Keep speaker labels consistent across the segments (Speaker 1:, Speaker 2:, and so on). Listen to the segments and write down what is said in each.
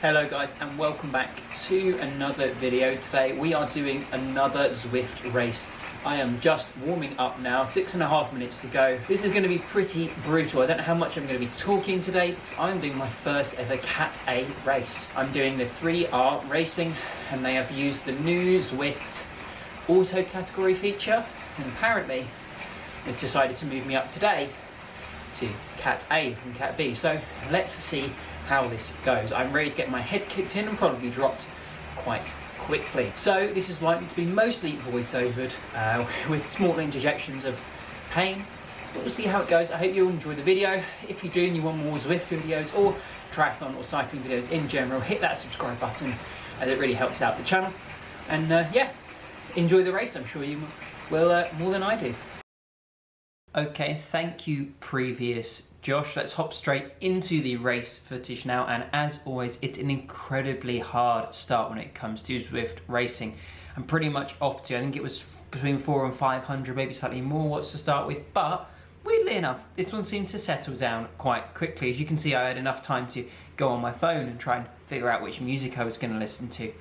Speaker 1: Hello guys and welcome back to another video. Today we are doing another Zwift race. I am just warming up now, 6.5 minutes to go. This is going to be pretty brutal. I don't know how much I'm going to be talking today because I'm doing my first ever Cat A race. I'm doing the 3R racing and they have used the new Zwift auto category feature, and apparently it's decided to move me up today to Cat A from Cat B. So let's see how this goes. I'm ready to get my head kicked in and probably dropped quite quickly. So this is likely to be mostly voice-overed with small interjections of pain, but we'll see how it goes. I hope you all enjoy the video. If you do and you want more Zwift videos or triathlon or cycling videos in general, hit that subscribe button as it really helps out the channel. And yeah, enjoy the race. I'm sure you will more than I do. Okay, thank you previous Josh. Let's hop straight into the race footage now, and as always it's an incredibly hard start when it comes to Zwift racing. I'm pretty much off to, I think it was between 400 and 500, maybe slightly more watts to start with, but weirdly enough this one seemed to settle down quite quickly. As you can see, I had enough time to go on my phone and try and figure out which music I was going to listen to.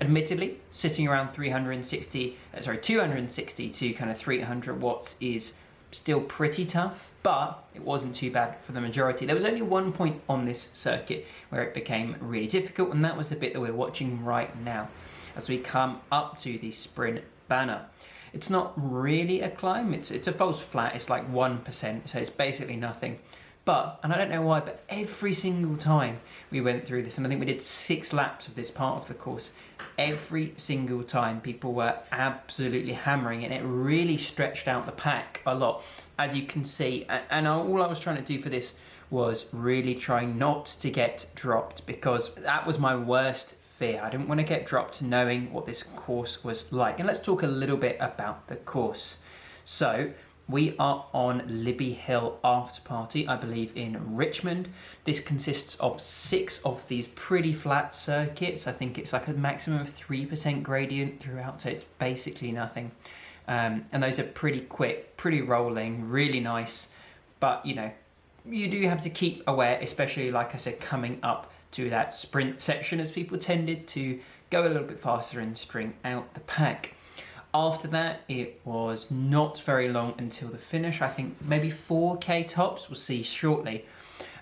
Speaker 1: Admittedly, sitting around 260 to kind of 300 watts is still pretty tough, but it wasn't too bad for the majority. There was only one point on this circuit where it became really difficult, and that was the bit that we're watching right now as we come up to the sprint banner. It's not really a climb, it's a false flat, it's like 1%, so it's basically nothing. But, and I don't know why, but every single time we went through this, and I think we did 6 laps of this part of the course, every single time people were absolutely hammering it, and it really stretched out the pack a lot, as you can see. And all I was trying to do for this was really try not to get dropped, because that was my worst fear. I didn't want to get dropped knowing what this course was like. And let's talk a little bit about the course. So we are on Libby Hill After Party, I believe in Richmond. This consists of 6 of these pretty flat circuits. I think it's like a maximum of 3% gradient throughout, so it's basically nothing. And those are pretty quick, pretty rolling, really nice. But you know, you do have to keep aware, especially like I said, coming up to that sprint section, as people tended to go a little bit faster and string out the pack. After that, it was not very long until the finish. I think maybe 4K tops, we'll see shortly.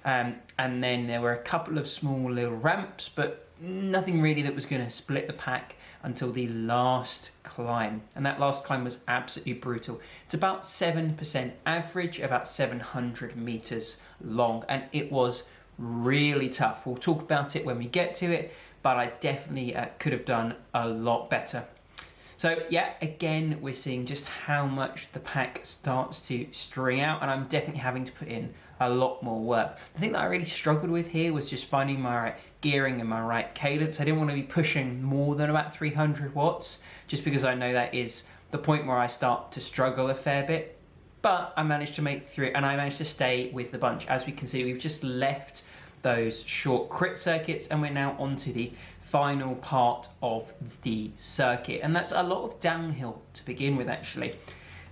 Speaker 1: And then there were a couple of small little ramps, but nothing really that was going to split the pack until the last climb. And that last climb was absolutely brutal. It's about 7% average, about 700 meters long, and it was really tough. We'll talk about it when we get to it, but I definitely could have done a lot better. So yeah, again, we're seeing just how much the pack starts to string out, and I'm definitely having to put in a lot more work. The thing that I really struggled with here was just finding my right gearing and my right cadence. I didn't want to be pushing more than about 300 watts, just because I know that is the point where I start to struggle a fair bit. But I managed to make through, and I managed to stay with the bunch. As we can see, we've just left those short crit circuits and we're now onto the final part of the circuit, and that's a lot of downhill to begin with actually.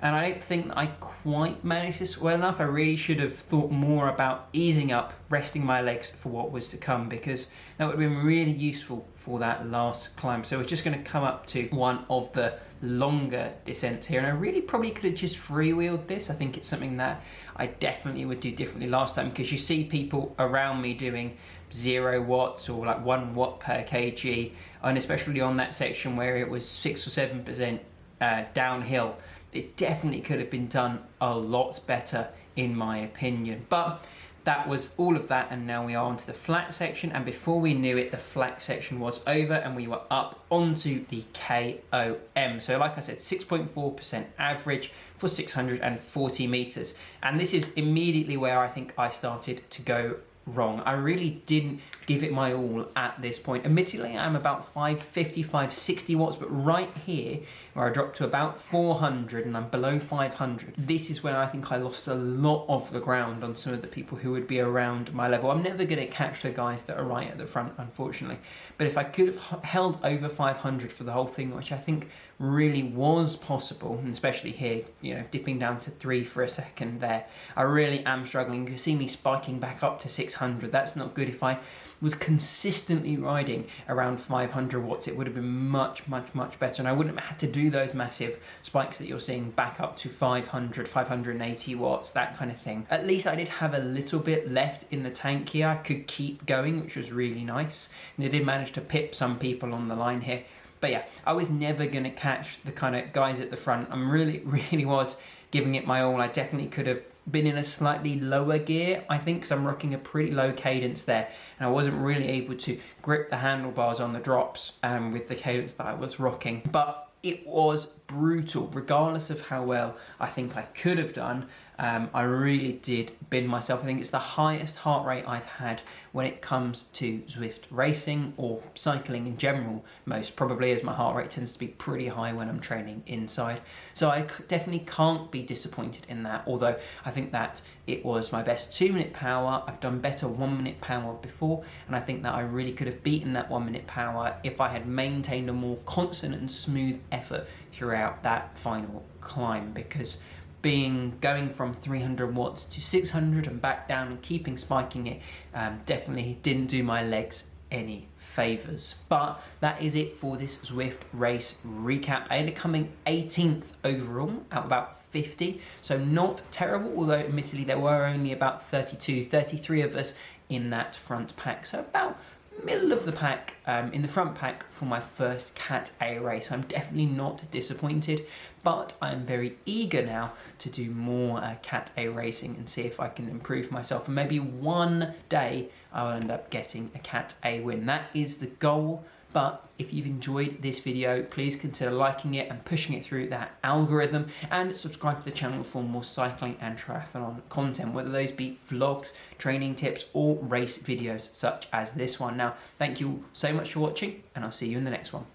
Speaker 1: And I don't think that I quite managed this well enough. I really should have thought more about easing up, resting my legs for what was to come, because that would have been really useful for that last climb. So we're just going to come up to one of the longer descents here, and I really probably could have just freewheeled this. I think it's something that I definitely would do differently last time, because you see people around me doing 0 watts or like 1 watt per kg, and especially on that section where it was 6 or 7% downhill. It definitely could have been done a lot better in my opinion. But that was all of that, and now we are onto the flat section, and before we knew it, the flat section was over and we were up onto the KOM. So like I said, 6.4% average for 640 meters. And this is immediately where I think I started to go wrong. I really didn't give it my all at this point. Admittedly, I'm about 550, 560 watts, but right here, where I dropped to about 400 and I'm below 500, this is when I think I lost a lot of the ground on some of the people who would be around my level. I'm never going to catch the guys that are right at the front, unfortunately. But if I could have held over 500 for the whole thing, which I think really was possible, and especially here, you know, dipping down to 3 for a second there, I really am struggling. You can see me spiking back up to 600 600. That's not good. If I was consistently riding around 500 watts, it would have been much better, and I wouldn't have had to do those massive spikes that you're seeing back up to 500, 580 watts, that kind of thing. At least I did have a little bit left in the tank here. I could keep going, which was really nice, and I did manage to pip some people on the line here. But yeah, I was never going to catch the kind of guys at the front. I'm really was giving it my all. I definitely could have been in a slightly lower gear, I think, because I'm rocking a pretty low cadence there, and I wasn't really able to grip the handlebars on the drops with the cadence that I was rocking. But it was brutal, regardless of how well I think I could have done. I really did bin myself. I think it's the highest heart rate I've had when it comes to Zwift racing or cycling in general, most probably, as my heart rate tends to be pretty high when I'm training inside. So I definitely can't be disappointed in that, although I think that it was my best 2-minute power. I've done better 1-minute power before, and I think that I really could have beaten that 1-minute power if I had maintained a more constant and smooth effort throughout that final climb, because going from 300 watts to 600 and back down and keeping spiking it definitely didn't do my legs any favors. But that is it for this Zwift race recap. I ended up coming 18th overall out of about 50, so not terrible, although admittedly there were only about 33 of us in that front pack, so about middle of the pack in the front pack for my first Cat A race. I'm definitely not disappointed, but I'm very eager now to do more Cat A racing and see if I can improve myself, and maybe one day I'll end up getting a Cat A win. That is the goal. But if you've enjoyed this video, please consider liking it and pushing it through that algorithm, and subscribe to the channel for more cycling and triathlon content, whether those be vlogs, training tips, or race videos such as this one. Now, thank you so much for watching, and I'll see you in the next one.